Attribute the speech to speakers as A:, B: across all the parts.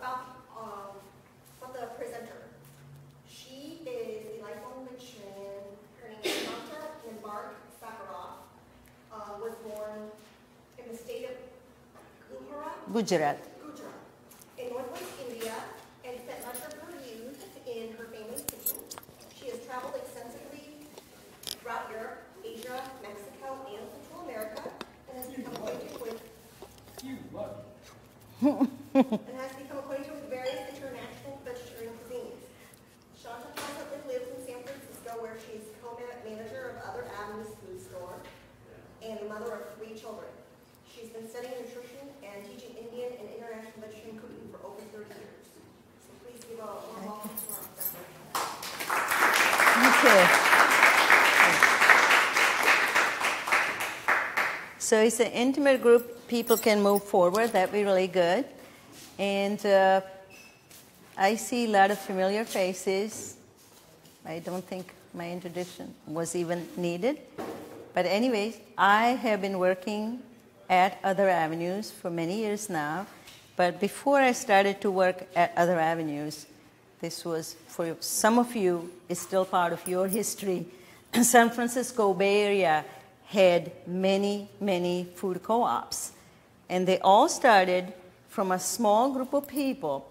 A: about the presenter. She is a lifelong vegetarian. Her name is Shanta and Sacharoff. Was born in the state of
B: Gujarat.
A: In northwest India, and spent much of her youth in her family's kitchen. She has traveled extensively throughout Europe, Asia, Mexico, and Central America, and has become acquainted with various international vegetarian cuisines. Shanta presently lives in San Francisco, where she is co-manager of Other Avenues food store and the mother of 3 children. She's been studying nutrition and teaching Indian and international vegetarian cooking for over 30 years. So please give a warm welcome to our presenter.
B: Thank you. So it's an intimate group. People can move forward. That'd be really good. And I see a lot of familiar faces. I don't think my introduction was even needed. But anyways, I have been working at Other Avenues for many years now. But before I started to work at Other Avenues, this was, for some of you, is still part of your history. San Francisco Bay Area had many, many food co-ops. And they all started from a small group of people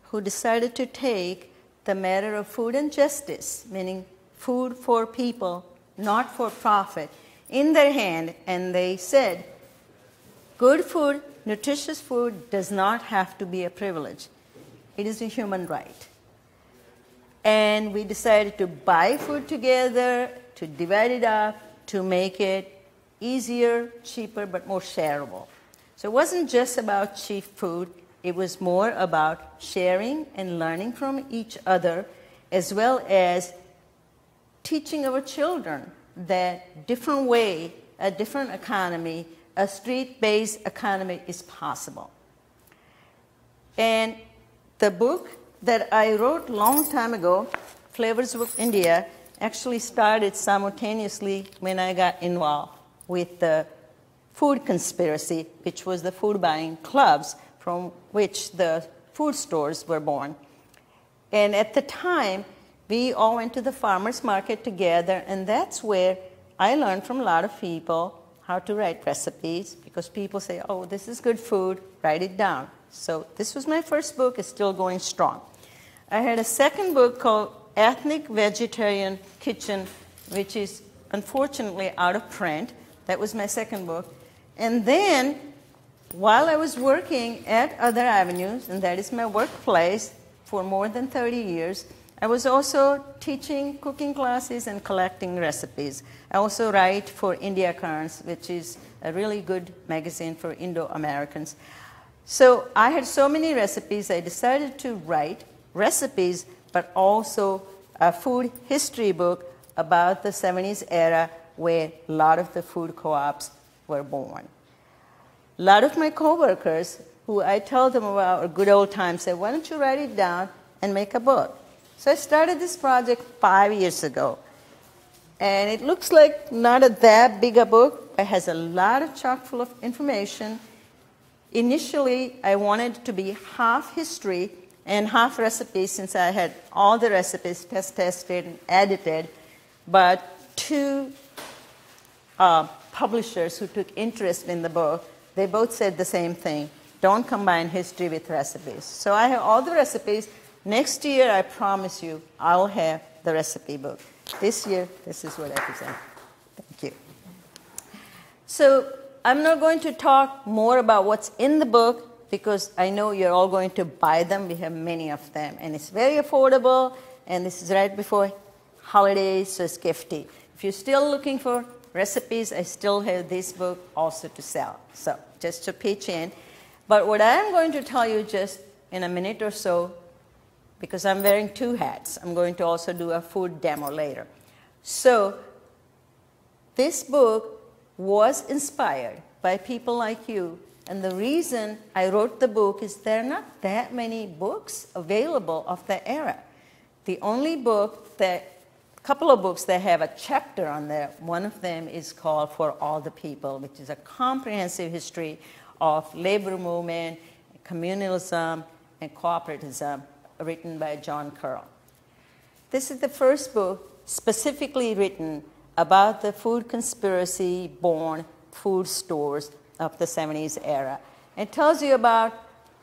B: who decided to take the matter of food and justice, meaning food for people, not for profit, in their hand, and they said, good food, nutritious food does not have to be a privilege. It is a human right. And we decided to buy food together, to divide it up, to make it easier, cheaper, but more shareable. So it wasn't just about cheap food. It was more about sharing and learning from each other, as well as teaching our children that different way, a different economy, a street-based economy is possible. And the book that I wrote a long time ago, Flavors of India, actually started simultaneously when I got involved with the food conspiracy, which was the food buying clubs from which the food stores were born. And at the time, we all went to the farmers market together, and that's where I learned from a lot of people how to write recipes, because people say, oh, this is good food, write it down. So this was my first book. It's still going strong. I had a second book called Ethnic Vegetarian Kitchen, which is unfortunately out of print. That was my second book. And then, while I was working at Other Avenues, and that is my workplace for more than 30 years, I was also teaching cooking classes and collecting recipes. I also write for India Currents, which is a really good magazine for Indo-Americans. So I had so many recipes, I decided to write recipes, but also a food history book about the 70s era where a lot of the food co-ops were born. A lot of my coworkers, who I tell them about our good old times, say, why don't you write it down and make a book? So I started this project 5 years ago. And it looks like not that big a book, but it has a lot of chock full of information. Initially, I wanted it to be half history and half recipes, since I had all the recipes tested and edited. But 2 publishers who took interest in the book, they both said the same thing. Don't combine history with recipes. So I have all the recipes. Next year, I promise you, I'll have the recipe book. This year, this is what I present. Thank you. So I'm not going to talk more about what's in the book, because I know you're all going to buy them. We have many of them. And it's very affordable. And this is right before holidays, so it's gifty. If you're still looking for recipes, I still have this book also to sell. So just to pitch in. But what I'm going to tell you just in a minute or so, because I'm wearing 2 hats. I'm going to also do a food demo later. So this book was inspired by people like you. And the reason I wrote the book is there are not that many books available of that era. The only book a couple of books that have a chapter on there, one of them is called For All the People, which is a comprehensive history of labor movement, communalism, and Cooperatism, written by John Curl. This is the first book specifically written about the food conspiracy-born food stores of the 70s era. It tells you about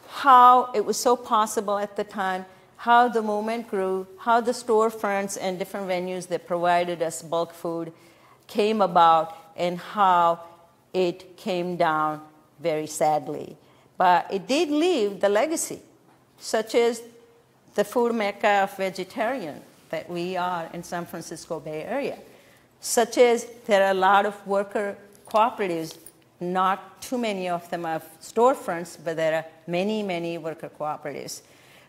B: how it was so possible at the time, how the movement grew, how the storefronts and different venues that provided us bulk food came about, and how it came down very sadly. But it did leave the legacy, such as the food mecca of vegetarian that we are in San Francisco Bay Area, such as there are a lot of worker cooperatives, not too many of them have storefronts, but there are many, many worker cooperatives,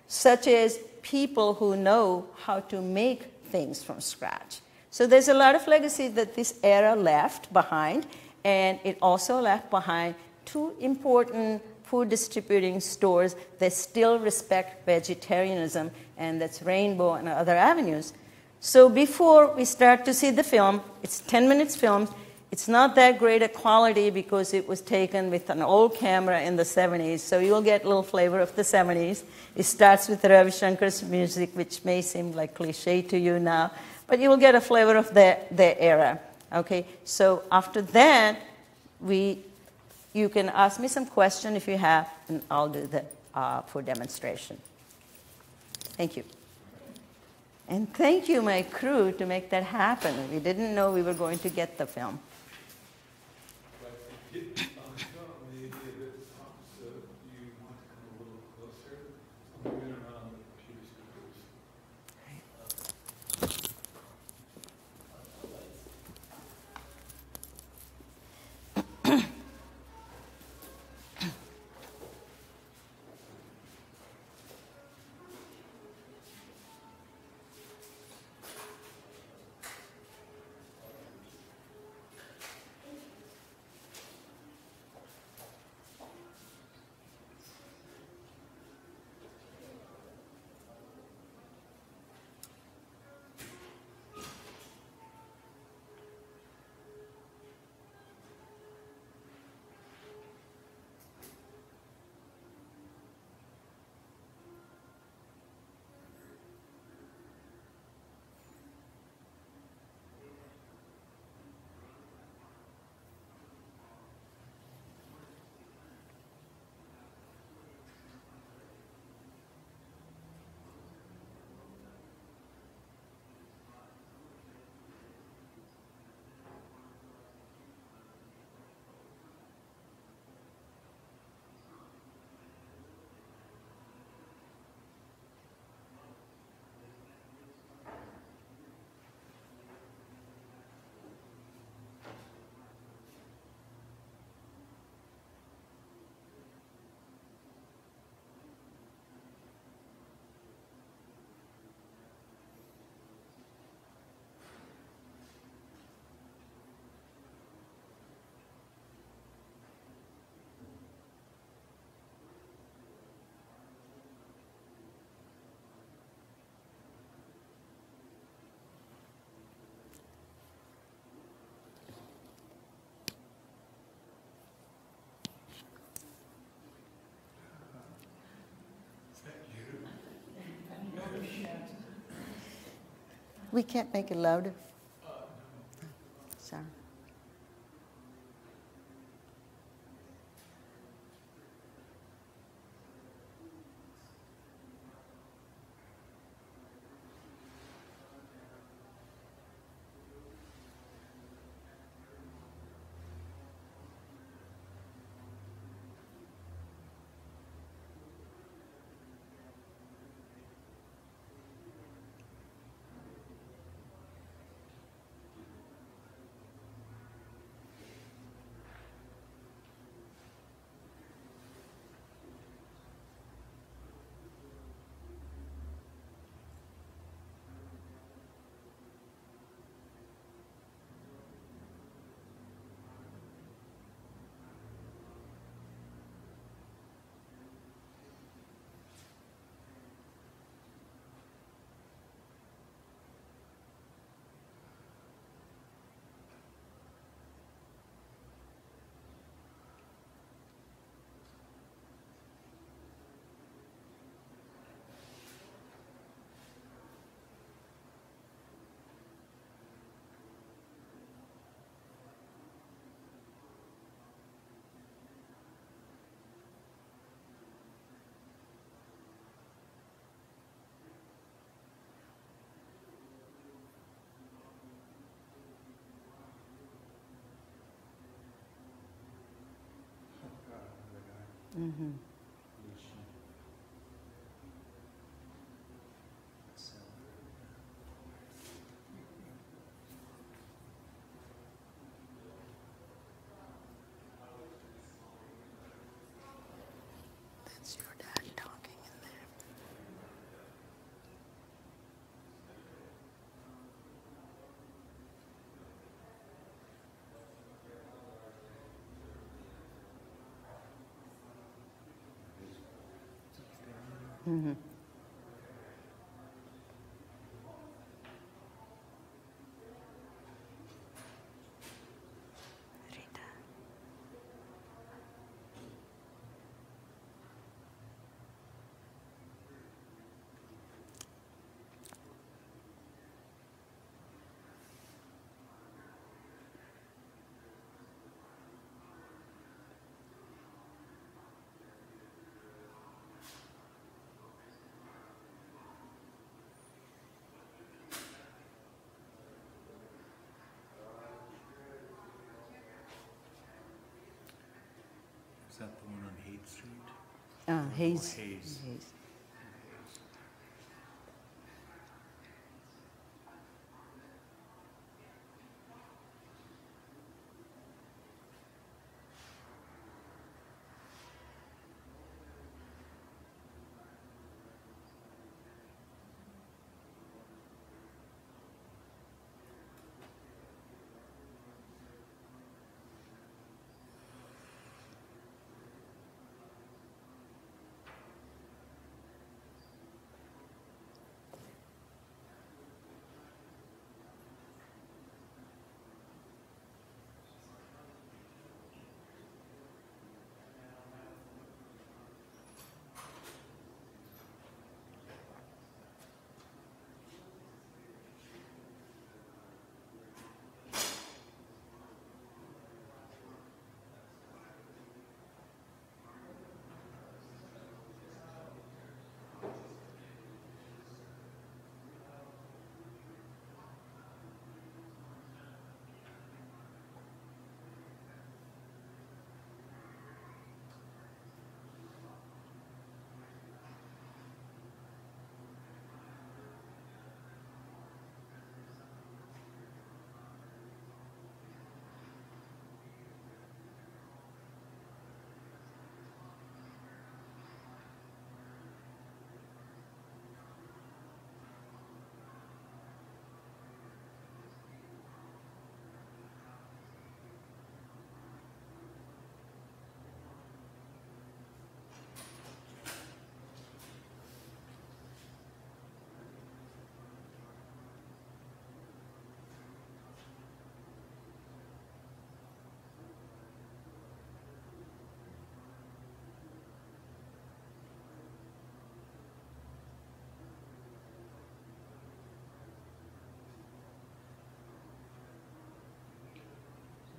B: such as people who know how to make things from scratch. So there's a lot of legacy that this era left behind, and it also left behind two important food distributing stores that still respect vegetarianism, and that's Rainbow and other avenues. So before we start to see the film, it's 10 minutes filmed. It's not that great a quality because it was taken with an old camera in the 70s, so you'll get a little flavor of the 70s. It starts with Ravi Shankar's music, which may seem like cliche to you now, but you will get a flavor of the era. Okay, so after that, you can ask me some question if you have, and I'll do the food demonstration. Thank you. And thank you, my crew, to make that happen. We didn't know we were going to get the film. We can't make it louder. Sorry. Mm-hmm. That's your dad talking in there. Mm-hmm. Rita.
C: Is that the one on Haight Street?
B: Hayes.
C: Hayes.
B: Hayes.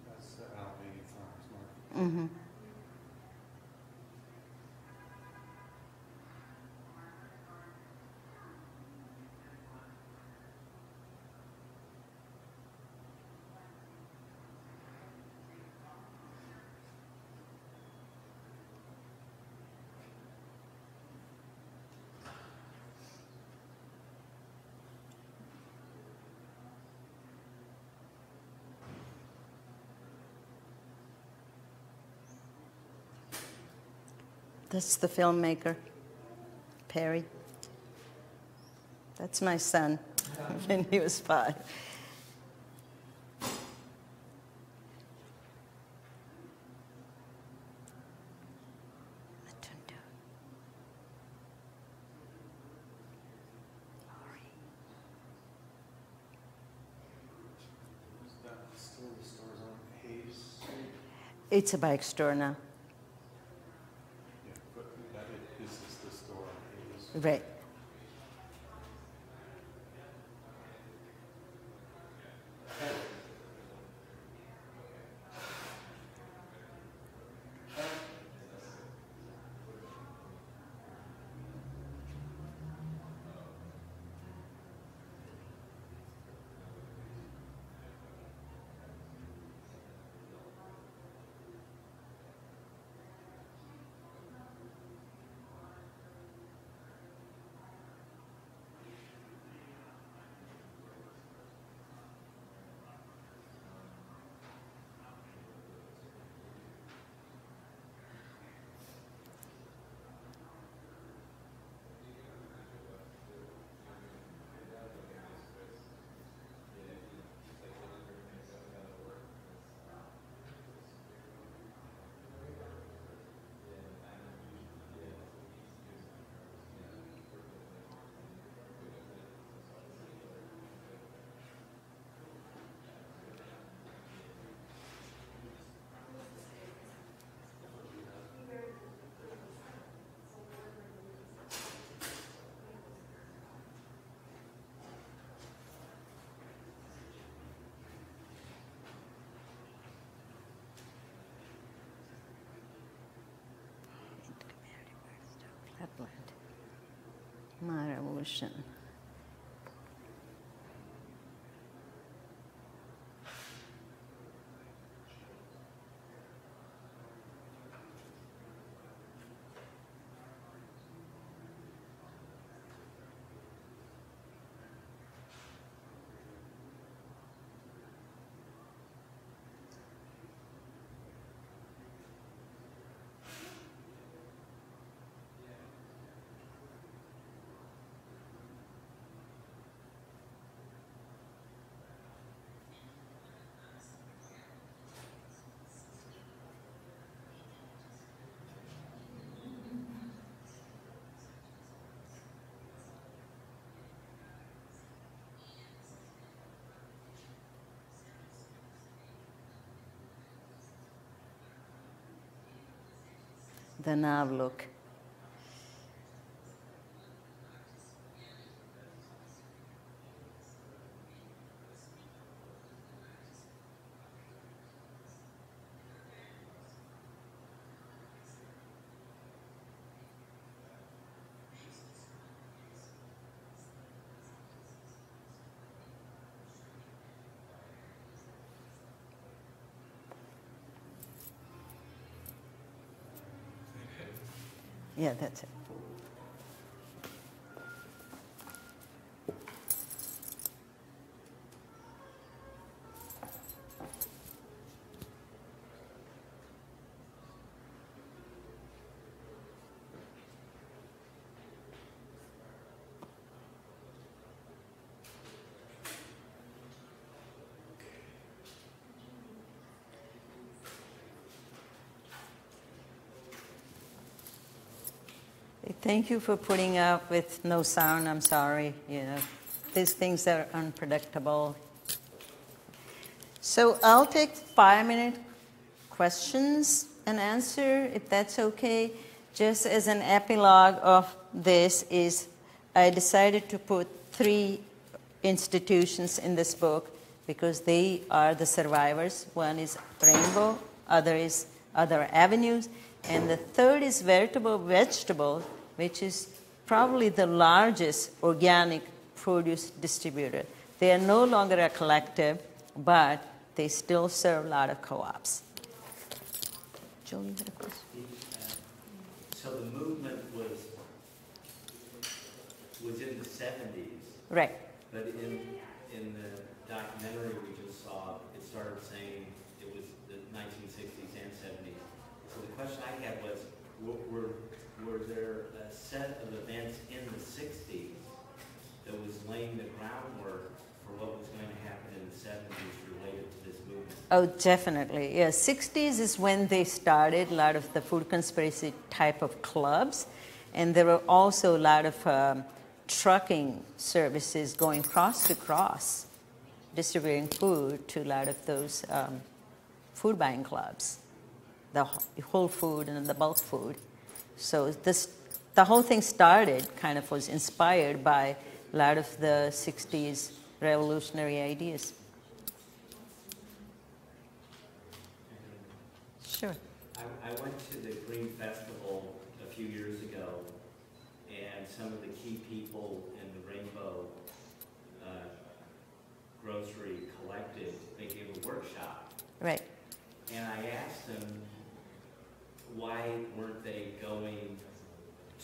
C: That's the Allegheny Farmers Market.
B: Mm-hmm. That's the filmmaker, Perry. That's my son when he was 5.
C: Is that still the stores on Hayes Street?
B: It's a bike store now.
C: Yeah, but this is the store on Hayes.
B: Right. Heartland. My revolution. The nav look. Yeah, that's it. Thank you for putting up with no sound. I'm sorry. You know, these things are unpredictable. So I'll take 5-minute questions and answer, if that's okay. Just as an epilogue of this is, I decided to put 3 institutions in this book because they are the survivors. One is Rainbow, other is Other Avenues, and the third is Vegetable, which is probably the largest organic produce distributor. They are no longer a collective, but they still serve a lot of co-ops. Joe, you had a question?
D: So the movement was in the 70s.
B: Right.
D: But in the documentary we just saw, it started saying it was the 1960s and 70s. So the question I had was, were there a set of events in the 60s that was laying the groundwork for what was going to happen in the 70s related to this movement?
B: Oh, definitely. Yeah, 60s is when they started a lot of the food conspiracy type of clubs. And there were also a lot of trucking services going cross to cross, distributing food to a lot of those food buying clubs, the whole food and the bulk food. So the whole thing started, kind of was inspired by a lot of the 60s revolutionary ideas. Sure.
D: I went to the Green Festival a few years ago, and some of the key people in the Rainbow Grocery Collective, they gave a workshop.
B: Right.
D: And I asked them, why weren't they going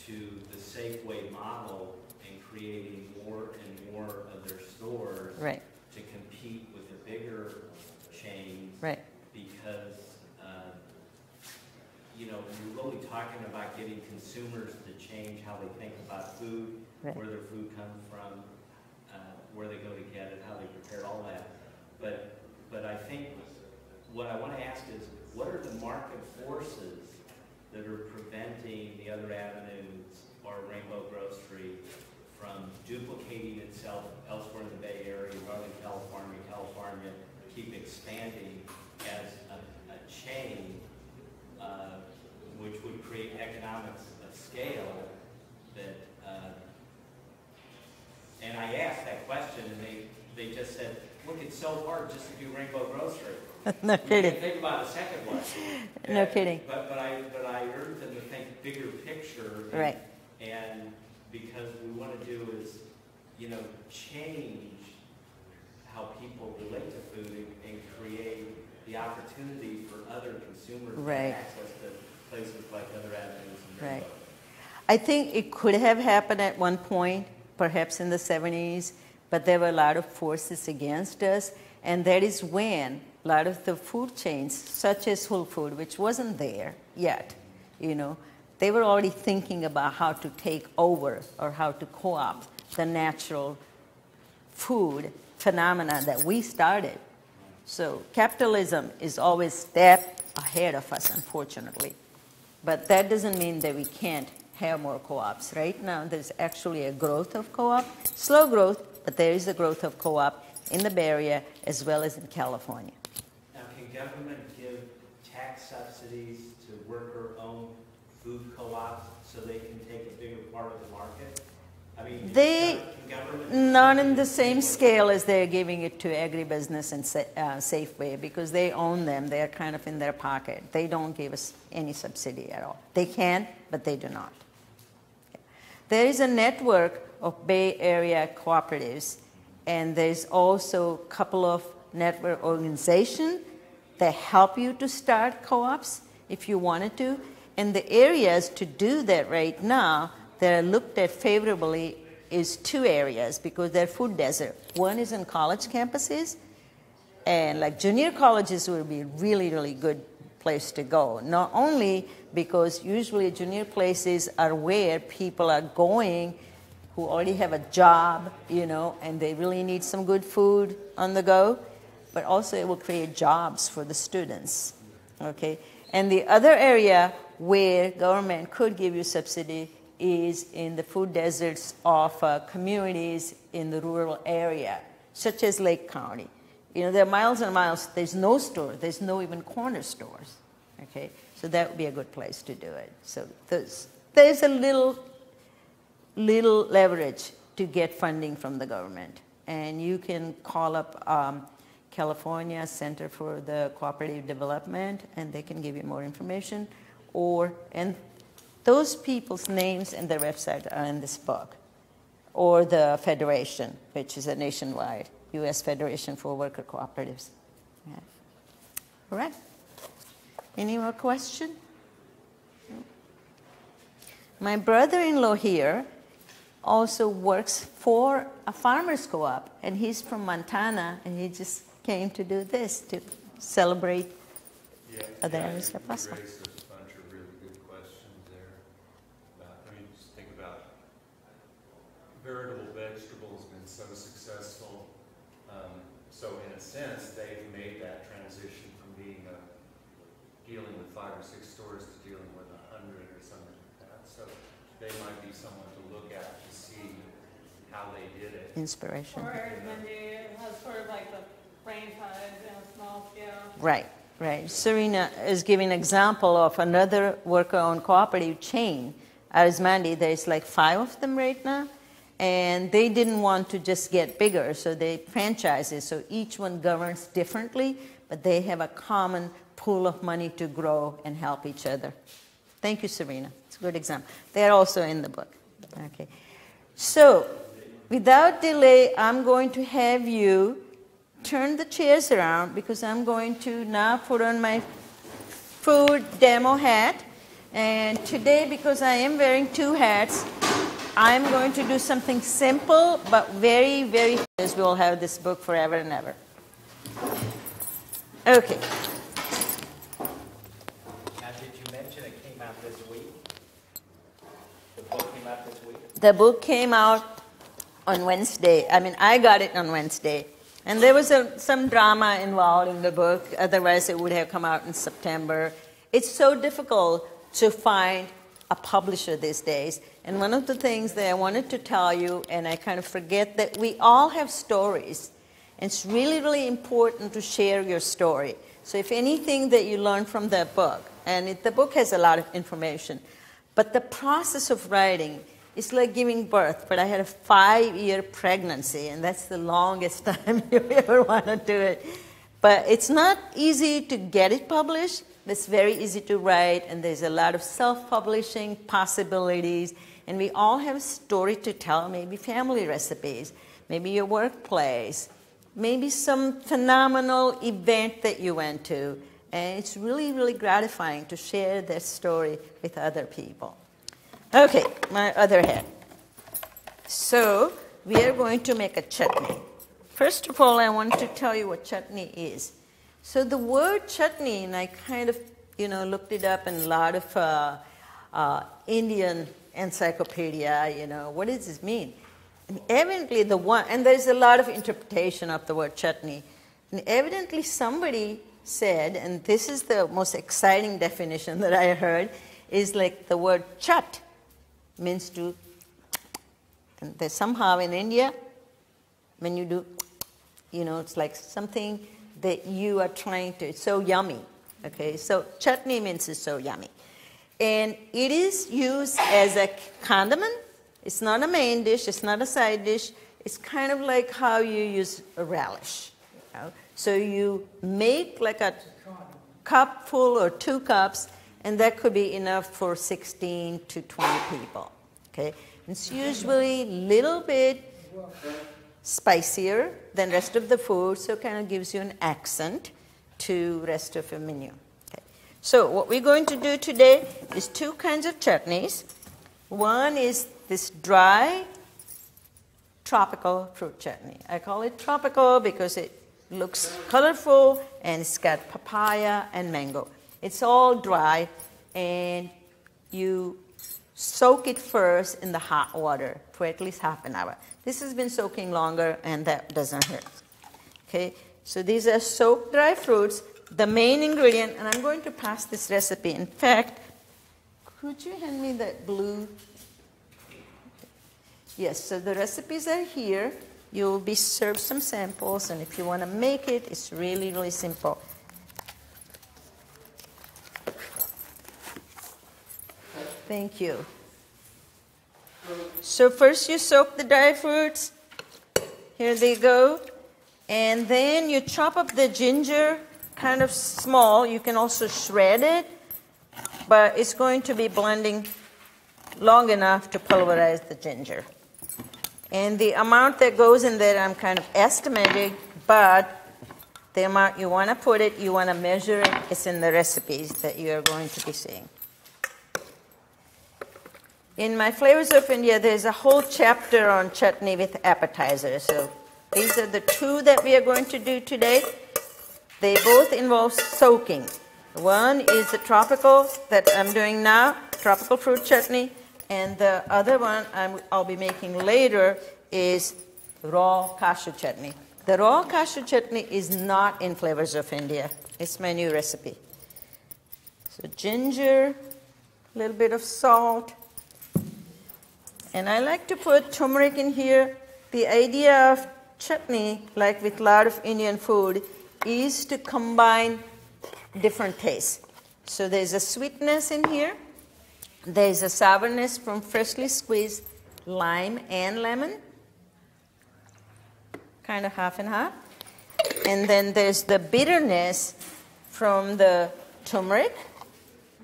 D: to the Safeway model and creating more and more of their stores
B: Right.
D: to compete with the bigger chains?
B: Right.
D: Because, you know, you're really talking about getting consumers to change how they think about food,
B: Right.
D: where their food comes from, where they go to get it, how they prepare all that. But I think what I want to ask is, what are the market forces that are preventing the Other Avenues or Rainbow Grocery from duplicating itself elsewhere in the Bay Area, Northern California, keep expanding as a chain, which would create economics of scale that, and I asked that question and they just said, look, it's so hard just to do Rainbow Grocery.
B: No kidding.
D: Think about a second one.
B: No kidding.
D: But I urge them to think bigger picture.
B: Right.
D: And because we want to do is, you know, change how people relate to food and create the opportunity for other consumers to
B: Right.
D: access to places like other avenues.
B: Right. I think it could have happened at one point, perhaps in the 70s, but there were a lot of forces against us, and that is when a lot of the food chains, such as Whole Food, which wasn't there yet, you know, they were already thinking about how to take over or how to co-opt the natural food phenomena that we started. So capitalism is always a step ahead of us, unfortunately. But that doesn't mean that we can't have more co-ops. Right now, there's actually a growth of co-op, slow growth, but there is a growth of co-op in the Bay Area as well as in California.
D: Now, can government give tax subsidies to worker-owned food co-ops so they can take a bigger part of the market? I mean,
B: They,
D: can government
B: not in the same scale as they're giving it to agribusiness and Safeway, because they own them. They're kind of in their pocket. They don't give us any subsidy at all. They can, but they do not. There is a network of Bay Area cooperatives, and there's also a couple of network organizations that help you to start co-ops if you wanted to. And the areas to do that right now that are looked at favorably is two areas because they're food desert. One is in college campuses, and like junior colleges would be a really, really good place to go. Not only because usually junior places are where people are going who already have a job, you know, and they really need some good food on the go, but also it will create jobs for the students, okay? And the other area where government could give you subsidy is in the food deserts of communities in the rural area, such as Lake County. You know, there are miles and miles, there's no store, there's no even corner stores, okay? So that would be a good place to do it. So there's a little leverage to get funding from the government. And you can call up California Center for the Cooperative Development, and they can give you more information. And those people's names and their website are in this book. Or the Federation, which is a nationwide U.S. Federation for Worker Cooperatives. Yeah. All right. Any more question? No. My brother-in-law here also works for a farmer's co-op, and he's from Montana, and he just came to do this, to celebrate the harvest of possible.
C: You raised a bunch of really good questions there. Just think about veritable vegetables been so successful. So in a sense, they've made that transition from being dealing with 5 or 6 stores to dealing with 100 or something like that. So they might be someone to look at to see how they did it.
B: Inspiration.
E: Or Mindy has sort of like the franchise in a small scale.
B: Right, right. Serena is giving an example of another worker-owned cooperative chain. Arizmandi, there's like 5 of them right now, and they didn't want to just get bigger, so they franchise it. So each one governs differently, but they have a common pool of money to grow and help each other. Thank you, Serena. It's a good example. They're also in the book. Okay. So, without delay, I'm going to have you turn the chairs around because I'm going to now put on my food demo hat. And today, because I am wearing 2 hats, I'm going to do something simple but very, very fast. We'll have this book forever and ever. Okay.
D: Now, did you mention it came out this week? The book came out this week?
B: The book came out on Wednesday. I got it on Wednesday. And there was some drama involved in the book. Otherwise, it would have come out in September. It's so difficult to find a publisher these days. And one of the things that I wanted to tell you, and I kind of forget, that we all have stories. And it's really, really important to share your story. So if anything that you learn from that book, and the book has a lot of information, but the process of writing is like giving birth. But I had a 5-year pregnancy, and that's the longest time you ever want to do it. But it's not easy to get it published, it's very easy to write, and there's a lot of self-publishing possibilities, and we all have a story to tell, maybe family recipes, maybe your workplace, maybe some phenomenal event that you went to, and it's really, really gratifying to share that story with other people. Okay, my other hand. So we are going to make a chutney. First of all, I want to tell you what chutney is. So the word chutney, and I kind of, looked it up in a lot of Indian encyclopedia, what does this mean? And evidently and there's a lot of interpretation of the word chutney. And evidently somebody said, and this is the most exciting definition that I heard, is like the word chut means to, and there's somehow in India, when you do, it's like something that you are trying to, it's so yummy. Okay, so chutney means it's so yummy. And it is used as a condiment. It's not a main dish, it's not a side dish. It's kind of like how you use a relish. So you make like a cup full or 2 cups, and that could be enough for 16 to 20 people. Okay, it's usually a little bit spicier than rest of the food, so it kind of gives you an accent to rest of your menu. Okay. So what we're going to do today is 2 kinds of chutneys. One is this dry tropical fruit chutney. I call it tropical because it looks colorful and it's got papaya and mango. It's all dry, and you soak it first in the hot water for at least half an hour. This has been soaking longer, and that doesn't hurt. Okay, so these are soaked dry fruits. The main ingredient, and I'm going to pass this recipe. In fact, could you hand me that blue? Yes, so the recipes are here. You'll be served some samples, and if you want to make it, it's really, really simple. Thank you. So first you soak the dry fruits. Here they go. And then you chop up the ginger kind of small. You can also shred it, but it's going to be blending long enough to pulverize the ginger. And the amount that goes in there, I'm kind of estimating, but the amount you want to put it, you want to measure it, it's in the recipes that you are going to be seeing. In my Flavors of India, there's a whole chapter on chutney with appetizers. So these are the 2 that we are going to do today. They both involve soaking. One is the tropical that I'm doing now, tropical fruit chutney, and the other one I'll be making later is raw cashew chutney. The raw cashew chutney is not in Flavors of India. It's my new recipe. So ginger, a little bit of salt, and I like to put turmeric in here. The idea of chutney, like with a lot of Indian food, is to combine different tastes. So there's a sweetness in here. There's a sourness from freshly squeezed lime and lemon, kind of half and half. And then there's the bitterness from the turmeric.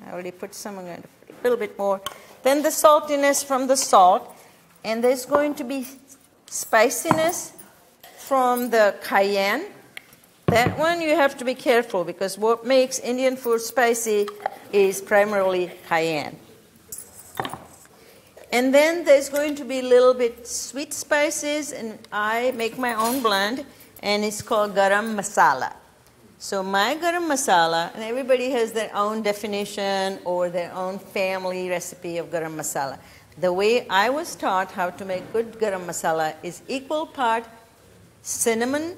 B: I already put some, I'm going to put a little bit more. Then the saltiness from the salt. And there's going to be spiciness from the cayenne. That one you have to be careful, because what makes Indian food spicy is primarily cayenne. And then there's going to be a little bit sweet spices, and I make my own blend, and it's called Garam Masala. So my Garam Masala, and everybody has their own definition or their own family recipe of Garam Masala. The way I was taught how to make good Garam Masala is equal part cinnamon,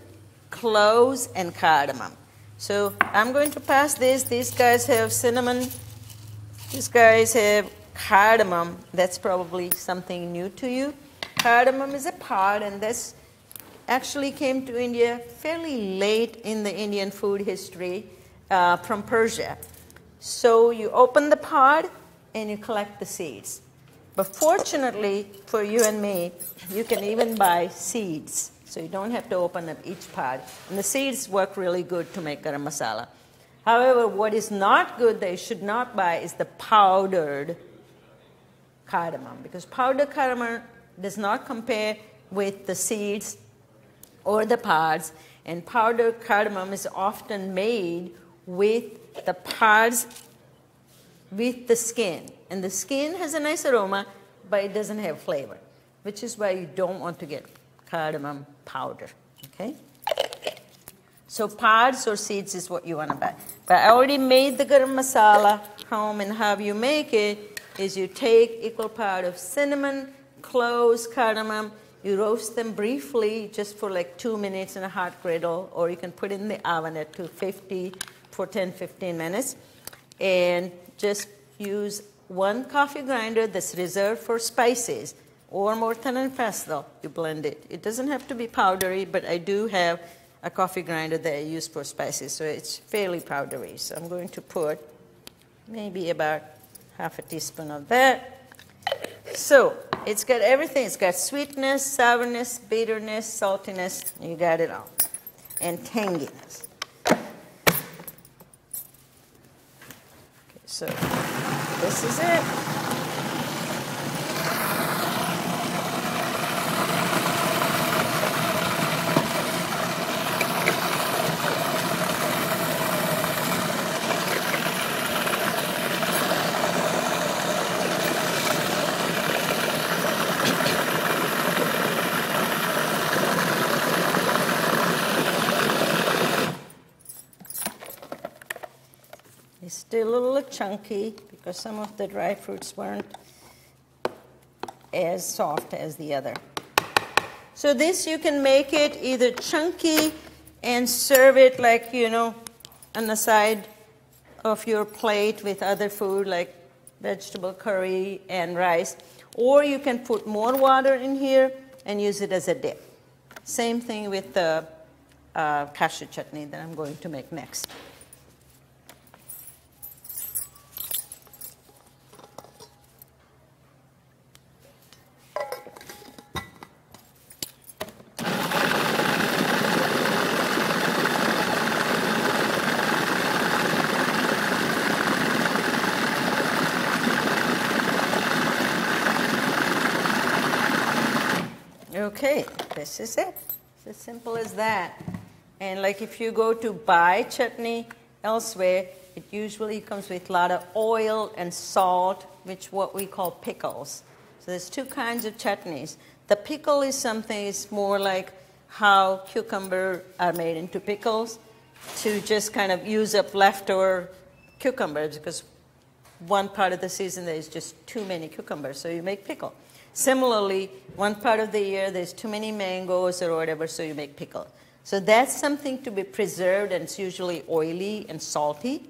B: cloves, and cardamom. So I'm going to pass this. These guys have cinnamon. These guys have cardamom. That's probably something new to you. Cardamom is a pod, and this actually came to India fairly late in the Indian food history from Persia. So you open the pod and you collect the seeds. But fortunately for you and me, you can even buy seeds. So you don't have to open up each pod. And the seeds work really good to make garam masala. However, what is not good that you should not buy is the powdered cardamom, because powdered cardamom does not compare with the seeds or the pods, and powdered cardamom is often made with the pods with the skin, and the skin has a nice aroma, but it doesn't have flavor, which is why you don't want to get cardamom powder, okay? So pods or seeds is what you want to buy. But I already made the garam masala home, and how you make it is you take equal part of cinnamon, cloves, cardamom, you roast them briefly just for like 2 minutes in a hot griddle, or you can put it in the oven at 250 for 10-15 minutes, and just use one coffee grinder that's reserved for spices, or mortar and pestle, you blend it. It doesn't have to be powdery, but I do have a coffee grinder that I use for spices, so it's fairly powdery. So I'm going to put maybe about half a teaspoon of that. So it's got everything. It's got sweetness, sourness, bitterness, saltiness. You got it all. And tanginess. Okay, so this is it. It's still a little chunky because some of the dry fruits weren't as soft as the other. So this, you can make it either chunky and serve it like, you know, on the side of your plate with other food like vegetable curry and rice, or you can put more water in here and use it as a dip. Same thing with the cashew chutney that I'm going to make next. Okay, this is it. It's as simple as that. And like if you go to buy chutney elsewhere, it usually comes with a lot of oil and salt, which what we call pickles. So there's two kinds of chutneys. The pickle is something, it's more like how cucumber are made into pickles, to just kind of use up leftover cucumbers, because one part of the season there is just too many cucumbers, so you make pickle. Similarly, one part of the year there's too many mangoes or whatever, so you make pickle. So that's something to be preserved, and it's usually oily and salty.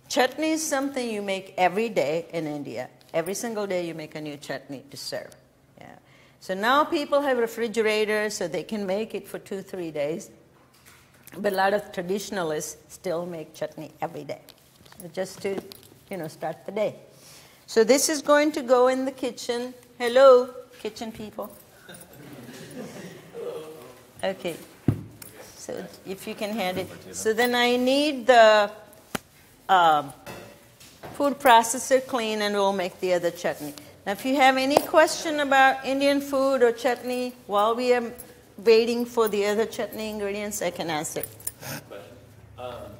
B: Chutney is something you make every day in India. Every single day you make a new chutney to serve. Yeah. So now people have refrigerators, so they can make it for 2-3 days. But a lot of traditionalists still make chutney every day, just to, you know, start the day. So this is going to go in the kitchen. Hello, kitchen people. Okay. So if you can hand it. So then I need the food processor clean, and we'll make the other chutney. Now, if you have any question about Indian food or chutney while we are waiting for the other chutney ingredients, I can answer.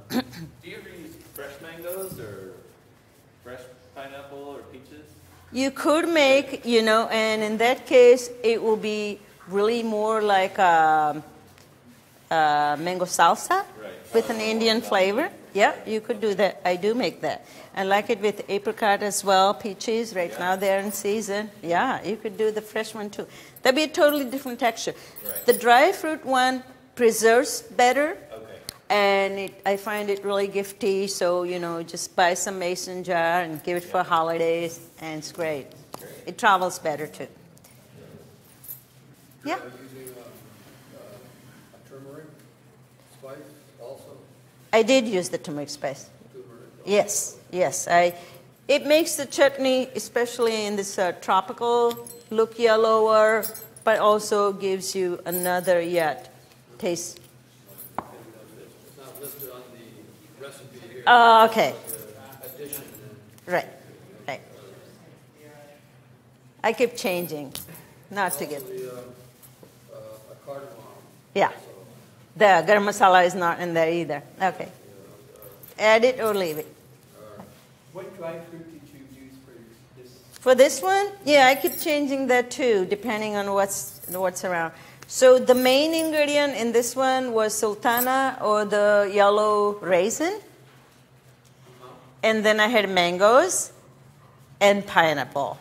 D: Do you ever use fresh mangoes or fresh pineapple or peaches?
B: You could make, you know, and in that case, it will be really more like mango salsa with an Indian flavor. Yeah, you could do that. I do make that. I like it with apricot as well, peaches. Right now they're in season. Yeah, you could do the fresh one too. That'd be a totally different texture. The dry fruit one preserves better. And I find it really gifty, so, you know, just buy some mason jar and give it for holidays, and it's great. It travels better, too. Yeah?
F: Are you using turmeric spice also?
B: I did use the turmeric spice.
F: Turmeric.
B: Yes, yes. It makes the chutney, especially in this tropical, look yellower, but also gives you another yet taste.
F: It's not listed on the recipe
B: Oh, okay.
F: Addition.
B: Right. Right. I keep changing, not to get.
F: Also a cardamom.
B: Yeah. The garam masala is not in there either. Okay. Add it or leave it.
G: What dry fruit did you use for this?
B: For this one, yeah, I keep changing that too, depending on what's around. So the main ingredient in this one was sultana, or the yellow raisin. And then I had mangoes and pineapple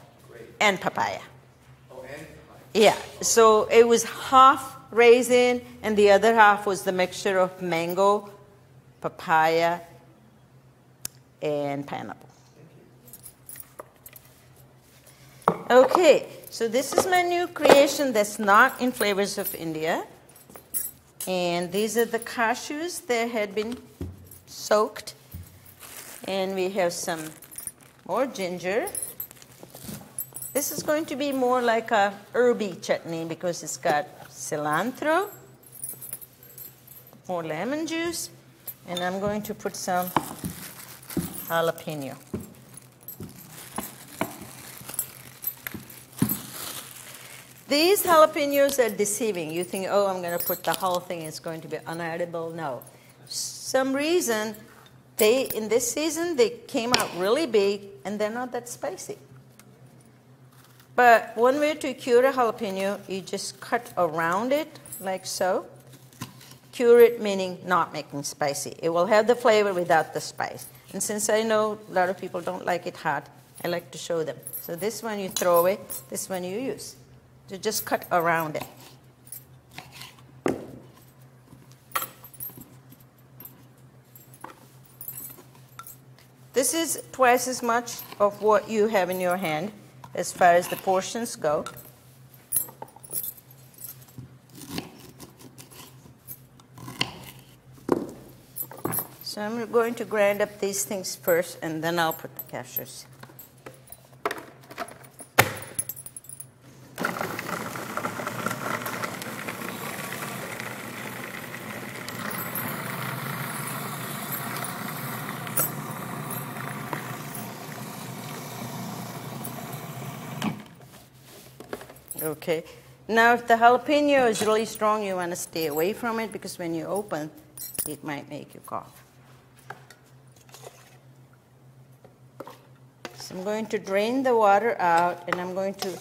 B: and papaya.
G: Oh, and
B: Yeah, so it was half raisin and the other half was the mixture of mango, papaya, and pineapple. Okay, so this is my new creation that's not in Flavors of India. And these are the cashews that had been soaked. And we have some more ginger. This is going to be more like a herby chutney because it's got cilantro, more lemon juice, and I'm going to put some jalapeno. These jalapenos are deceiving. You think, oh, I'm going to put the whole thing, it's going to be unedible. No. Some reason, in this season, they came out really big, and they're not that spicy. But one way to cure a jalapeno, you just cut around it like so. Cure it meaning not making spicy. It will have the flavor without the spice. And since I know a lot of people don't like it hot, I like to show them. So this one you throw away, this one you use. So just cut around it. This is twice as much of what you have in your hand as far as the portions go. So I'm going to grind up these things first, and then I'll put the cashews. Okay. Now, if the jalapeno is really strong, you want to stay away from it because when you open, it might make you cough. So I'm going to drain the water out, and I'm going to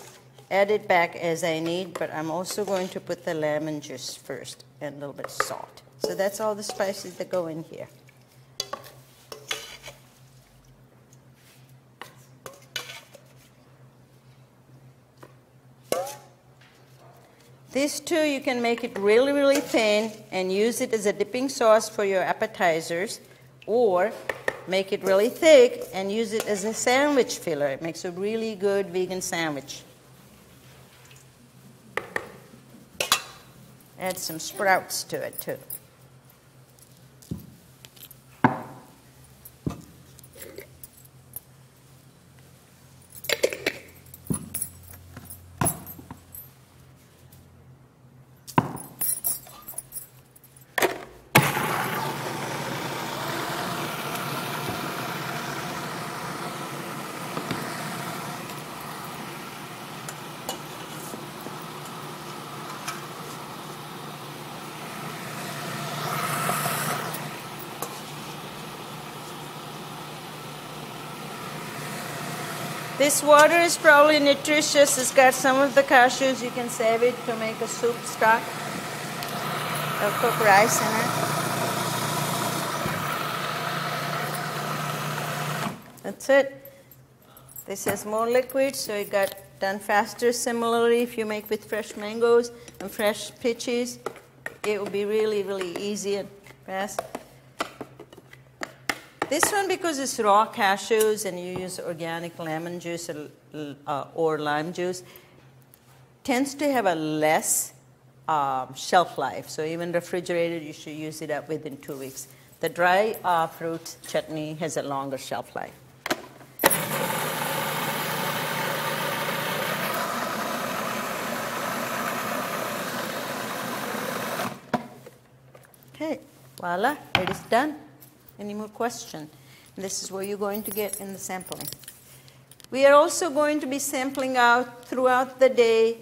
B: add it back as I need, but I'm also going to put the lemon juice first and a little bit of salt. So that's all the spices that go in here. These two, you can make it really, really thin and use it as a dipping sauce for your appetizers, or make it really thick and use it as a sandwich filler. It makes a really good vegan sandwich. Add some sprouts to it, too. This water is probably nutritious. It's got some of the cashews. You can save it to make a soup stock or cook rice in it. That's it. This has more liquid, so it got done faster. Similarly, if you make with fresh mangoes and fresh peaches, it will be really, really easy and fast. This one, because it's raw cashews and you use organic lemon juice or lime juice, tends to have a less shelf life. So even refrigerated, you should use it up within 2 weeks. The dry fruit chutney has a longer shelf life. Okay, voila, it is done. Any more questions? This is what you're going to get in the sampling. We are also going to be sampling out throughout the day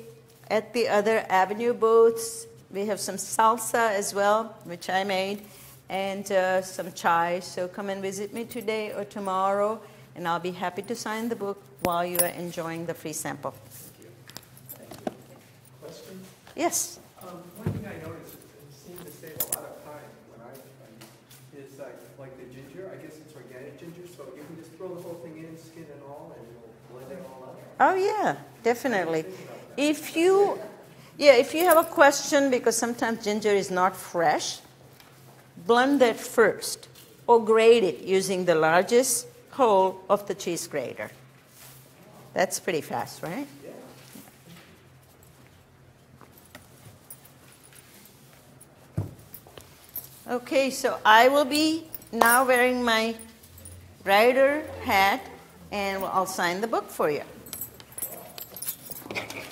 B: at the other Avenue booths. We have some salsa as well, which I made, and some chai. So come and visit me today or tomorrow, and I'll be happy to sign the book while you are enjoying the free sample.
G: Question?
B: Yes?
G: One thing I noticed, it seems to save a lot of time when I is like the ginger. I guess it's organic ginger, so you can just throw the whole thing in, skin and all, and you'll blend it all up.
B: Oh, yeah, definitely. If you have a question, because sometimes ginger is not fresh, blend that first or grate it using the largest hole of the cheese grater. That's pretty fast, right? Okay, so I will be now wearing my writer hat, and I'll sign the book for you. Okay.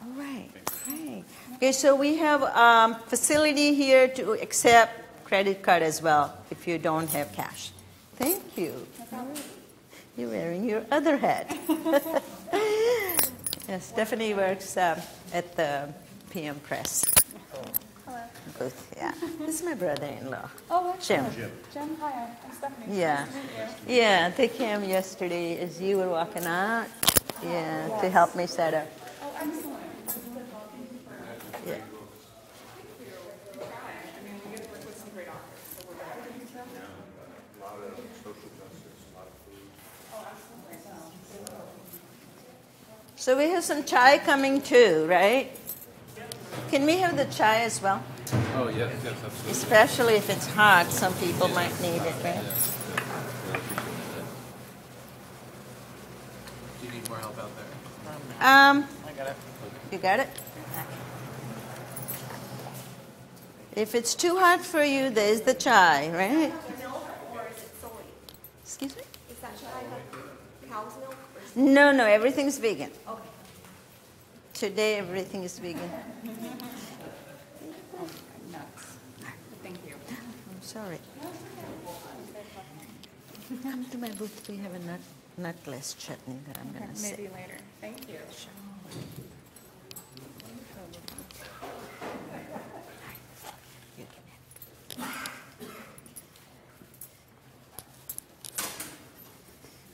B: All right. Great. Okay, so we have facility here to accept credit card as well if you don't have cash. Thank you. You're wearing your other hat. Yes, Stephanie works at the PM Press.
E: Hello.
B: Booth. Yeah. This is my brother-in-law.
E: Oh,
B: Jim.
E: Jim, hi. I'm Stephanie.
B: Yeah.
E: Nice to meet you.
B: Yeah, they came yesterday as you were walking out. Yeah, to help me set up.
E: Oh, excellent.
B: Yeah.
E: I mean, we get to work with some great authors, so we're very
C: A lot of social justice, a lot of food.
E: Oh, absolutely.
B: So we have some chai coming too, right? Can we have the chai as well?
H: Oh, yes, absolutely.
B: Especially if it's hot, some people might need it, right?
H: Do you need more help out there?
B: I got it. You got it? If it's too hot for you, there's the chai, right?
A: Milk or is it soy?
B: Excuse me?
A: Is that chai have cow's milk or is
B: No, everything's vegan.
A: okay.
B: Today, everything is vegan.
E: Thank you.
B: I'm sorry. Come to my booth. We have a nutless chutney that I'm going to say.
E: Maybe later. Thank you.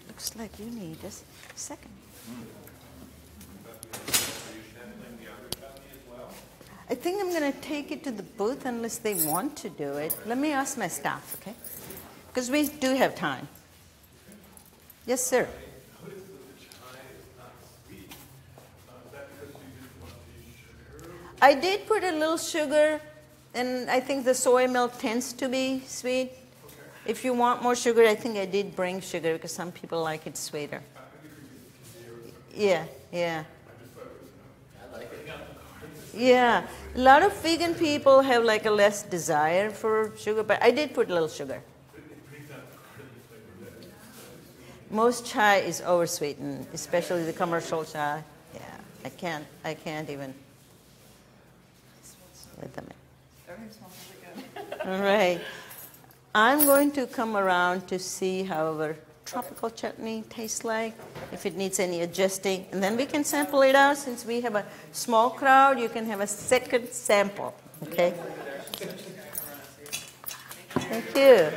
B: Looks like you need a second. I think I'm going to take it to the booth unless they want to do it. Let me ask my staff, okay? Because we do have time. Yes, sir. I did put a little sugar, and I think the soy milk tends to be sweet. If you want more sugar, I think I did bring sugar because some people like it sweeter. Yeah. Yeah, a lot of vegan people have like a less desire for sugar, but I did put a little sugar. Most chai is oversweetened, especially the commercial chai. Yeah, I can't even let them in.
E: Everything smells really good.
B: All right. I'm going to come around to see how our tropical chutney tastes like, if it needs any adjusting, and then we can sample it out. Since we have a small crowd, you can have a second sample, okay? Thank you.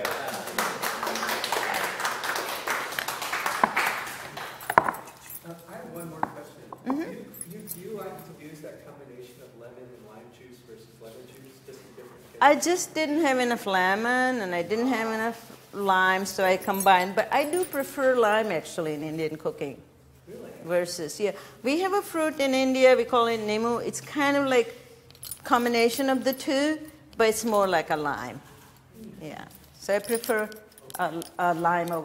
G: I have one more question. Do you like to use that combination of lemon and lime juice versus lemon juice, just a different taste?
B: I just didn't have enough lemon, and I didn't have enough lime, so I combined. But I do prefer lime, actually, in Indian cooking.
G: Really?
B: Versus, yeah. We have a fruit in India, we call it nimu. It's kind of like combination of the two, but it's more like a lime. Yeah. So I prefer a lime over